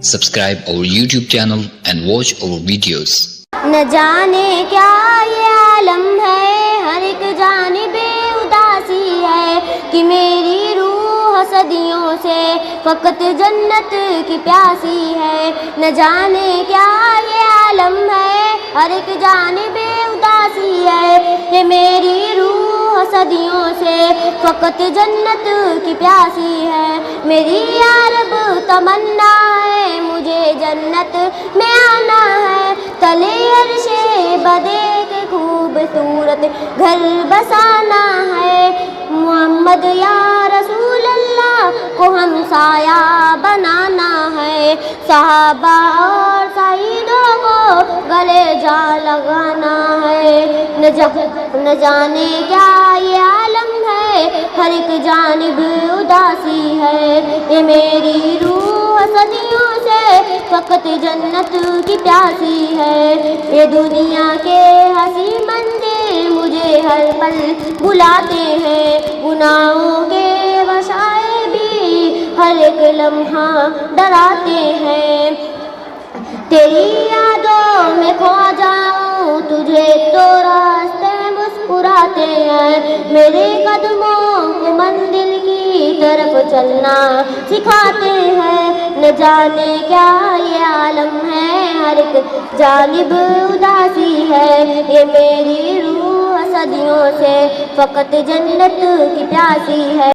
Subscribe our YouTube channel and watch our videos. न जाने क्या ये आलम है, हर एक जानिबे उदासी है कि मेरी रूह सदियों से फकत जन्नत की प्यासी है। न जाने क्या ये आलम है, हर एक जानिबे उदासी है कि मेरी रूह सदियों से फकत जन्नत की प्यासी है। मेरी या रब तमन्ना है, मुझे जन्नत में आना है, तले अर्शे बदे के खूबसूरत घर बसाना है। मोहम्मद या रसूल अल्लाह को हम साया बनाना है, सहाबा और सईदों को गले जा लगाना है। न जाने क्या ये आलम है, हर एक जानिब उदासी है। ये मेरी रूह सदियों से फकत जन्नत की प्यासी है। ये दुनिया के हंसी मंदिर मुझे हर पल बुलाते हैं, गुनाहों के वसाए भी हर एक लम्हा डराते हैं। तेरी यादों में खो जाऊं, तुझे तो रास्ते मुस्कुराते हैं, मेरे कदमों को मंजिल की तरफ चलना सिखाते हैं। न जाने क्या ये आलम है, हर एक जानिब उदासी है। ये मेरी रूह सदियों से फकत जन्नत की प्यासी है।